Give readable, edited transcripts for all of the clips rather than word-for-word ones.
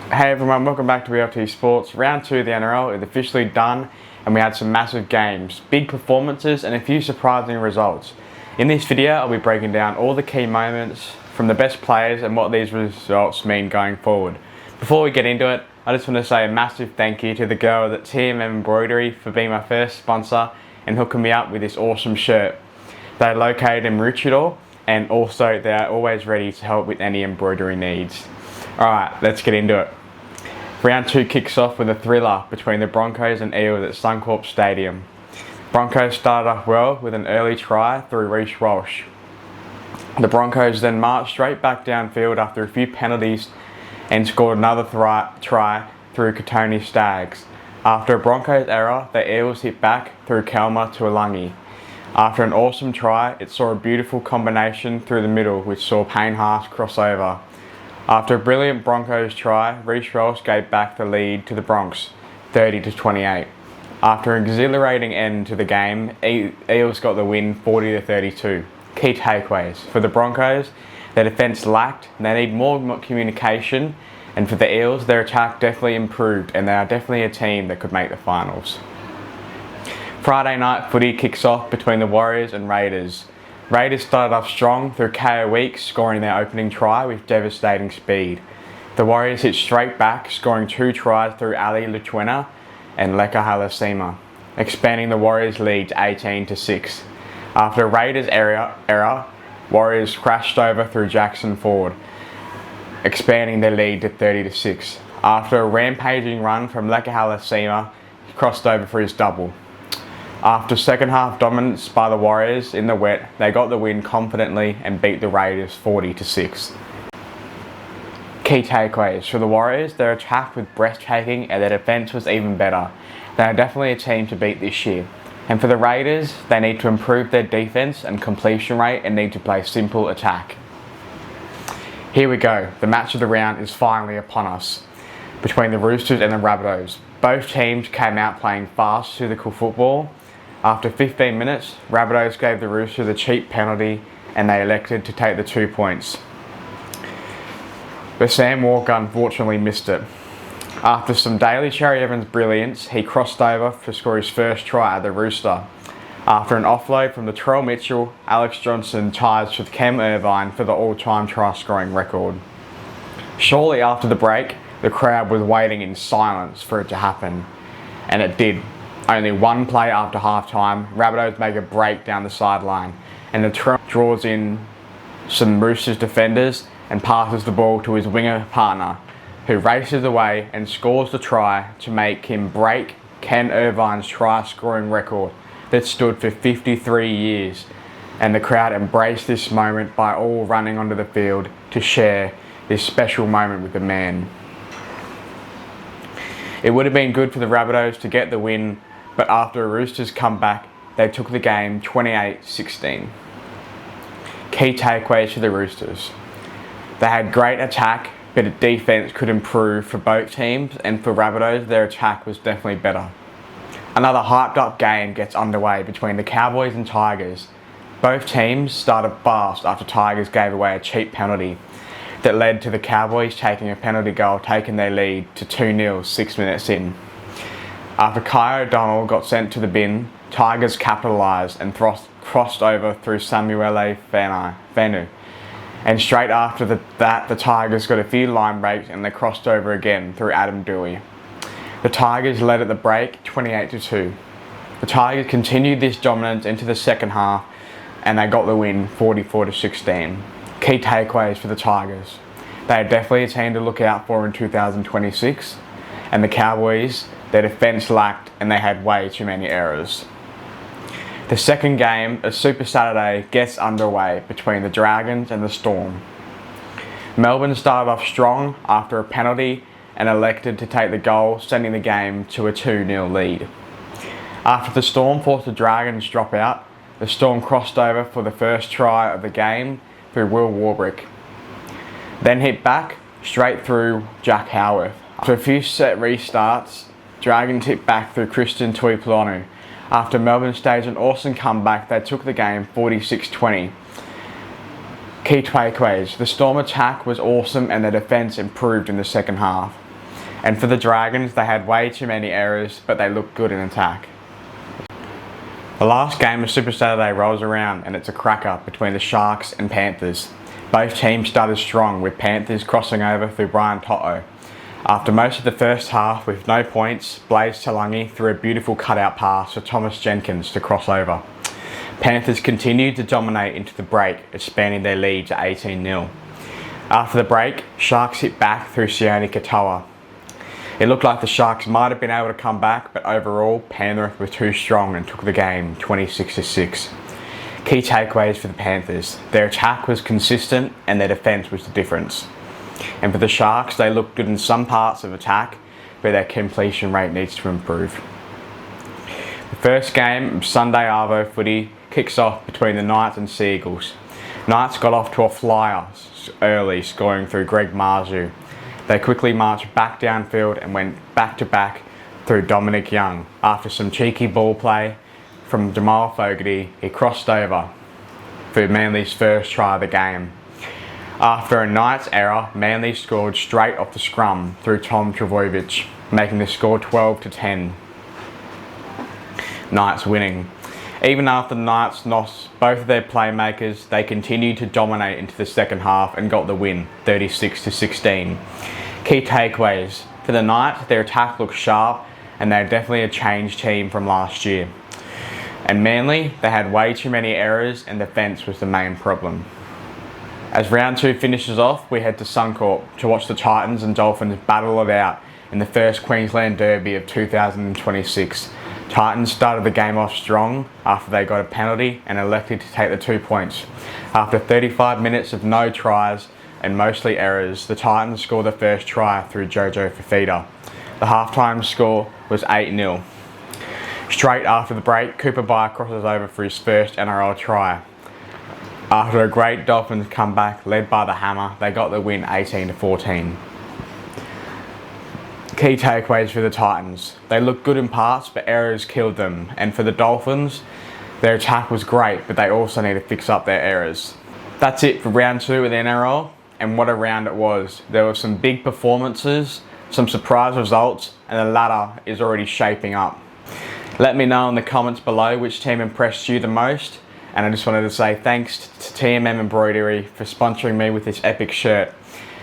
Hey everyone, welcome back to BLT Sports. Round 2 of the NRL is officially done and we had some massive games, big performances and a few surprising results. In this video I'll be breaking down all the key moments from the best players and what these results mean going forward. Before we get into it, I just want to say a massive thank you to the girl at TM Embroidery for being my first sponsor and hooking me up with this awesome shirt. They're located in Maroochydore and also they are always ready to help with any embroidery needs. Alright, let's get into it. Round 2 kicks off with a thriller between the Broncos and Eels at Suncorp Stadium. Broncos started off well with an early try through Reece Walsh. The Broncos then marched straight back downfield after a few penalties and scored another try through Katoni Staggs. After a Broncos error, the Eels hit back through Kelma to Alangi. After an awesome try, it saw a beautiful combination through the middle which saw Payne Haas cross over. After a brilliant Broncos try, Reece Walsh gave back the lead to the Bronx, 30-28. After an exhilarating end to the game, Eels got the win 40-32. Key takeaways. For the Broncos, their defence lacked, and they need more communication, and for the Eels, their attack definitely improved, and they are definitely a team that could make the finals. Friday night footy kicks off between the Warriors and Raiders. Raiders started off strong through KO Weeks, scoring their opening try with devastating speed. The Warriors hit straight back, scoring 2 tries through Ali Lutuena and Leka Halasima, expanding the Warriors' lead to 18-6. After a Raiders error, Warriors crashed over through Jackson Ford, expanding their lead to 30-6. After a rampaging run from Leka Halasima, he crossed over for his double. After second half dominance by the Warriors in the wet, they got the win confidently and beat the Raiders 40-6. Key takeaways. For the Warriors, their attack was breathtaking and their defence was even better. They are definitely a team to beat this year. And for the Raiders, they need to improve their defence and completion rate and need to play simple attack. Here we go. The match of the round is finally upon us. Between the Roosters and the Rabbitohs. Both teams came out playing fast, physical football. After 15 minutes, Rabbitohs gave the Roosters a cheap penalty and they elected to take the 2 points. But Sam Walker unfortunately missed it. After some Daly Cherry Evans brilliance, he crossed over to score his first try at the Rooster. After an offload from Latrell Mitchell, Alex Johnson ties with Cam Irvine for the all-time try scoring record. Shortly after the break, the crowd was waiting in silence for it to happen, and it did. Only one play after half-time, Rabbitohs make a break down the sideline, and the draws in some Roosters defenders and passes the ball to his winger partner, who races away and scores the try to make him break Ken Irvine's try-scoring record that stood for 53 years, and the crowd embraced this moment by all running onto the field to share this special moment with the man. It would have been good for the Rabbitohs to get the win, but after a Roosters comeback, they took the game 28-16. Key takeaways for the Roosters. They had great attack, but defence could improve for both teams, and for Rabbitohs, their attack was definitely better. Another hyped up game gets underway between the Cowboys and Tigers. Both teams started fast after Tigers gave away a cheap penalty that led to the Cowboys taking a penalty goal, taking their lead to 2-0 6 minutes in. After Kai O'Donnell got sent to the bin, Tigers capitalised and crossed over through Samuele Fenu. And straight after that, the Tigers got a few line breaks and they crossed over again through Adam Dewey. The Tigers led at the break 28-2. The Tigers continued this dominance into the second half and they got the win 44-16. Key takeaways for the Tigers. They are definitely a team to look out for in 2026, and the Cowboys, their defence lacked and they had way too many errors. The second game, a Super Saturday, gets underway between the Dragons and the Storm. Melbourne started off strong after a penalty and elected to take the goal, sending the game to a 2-0 lead. After the Storm forced the Dragons drop out, the Storm crossed over for the first try of the game through Will Warbrick. Then hit back straight through Jack Howarth. After a few set restarts, Dragons hit back through Christian Tuipolonu. After Melbourne staged an awesome comeback, they took the game 46-20. Key takeaways. The Storm attack was awesome and their defence improved in the second half. And for the Dragons, they had way too many errors, but they looked good in attack. The last game of Super Saturday rolls around and it's a cracker between the Sharks and Panthers. Both teams started strong, with Panthers crossing over through Brian Toto. After most of the first half with no points, Blaze Talangi threw a beautiful cutout pass for Thomas Jenkins to cross over. Panthers continued to dominate into the break, expanding their lead to 18-0. After the break, Sharks hit back through Sione Katoa. It looked like the Sharks might have been able to come back, but overall, Penrith were too strong and took the game 26-6. Key takeaways for the Panthers: their attack was consistent and their defence was the difference. And for the Sharks, they looked good in some parts of attack, but their completion rate needs to improve. The first game of Sunday Arvo footy kicks off between the Knights and Sea Eagles. Knights got off to a flyer early, scoring through Greg Marzu. They quickly marched back downfield and went back-to-back through Dominic Young. After some cheeky ball play from Jamal Fogarty, he crossed over for Manly's first try of the game. After a Knights error, Manly scored straight off the scrum through Tom Trbojevic, making the score 12-10. Knights winning. Even after the Knights lost both of their playmakers, they continued to dominate into the second half and got the win, 36-16. Key takeaways: for the Knights, their attack looked sharp and they're definitely a changed team from last year. And Manly, they had way too many errors and defence was the main problem. As round 2 finishes off, we head to Suncorp to watch the Titans and Dolphins battle it out in the first Queensland Derby of 2026. Titans started the game off strong after they got a penalty and elected to take the 2 points. After 35 minutes of no tries and mostly errors, the Titans scored the first try through Jojo Fafita. The halftime score was 8-0. Straight after the break, Cooper Byer crosses over for his first NRL try. After a great Dolphins comeback led by the Hammer, they got the win 18-14. Key takeaways for the Titans: they looked good in parts, but errors killed them. And for the Dolphins, their attack was great, but they also need to fix up their errors. That's it for round 2 of the NRL, and what a round it was. There were some big performances, some surprise results, and the ladder is already shaping up. Let me know in the comments below which team impressed you the most, and I just wanted to say thanks to TMM Embroidery for sponsoring me with this epic shirt.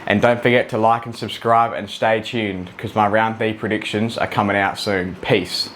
And don't forget to like and subscribe and stay tuned, because my round 3 predictions are coming out soon. Peace.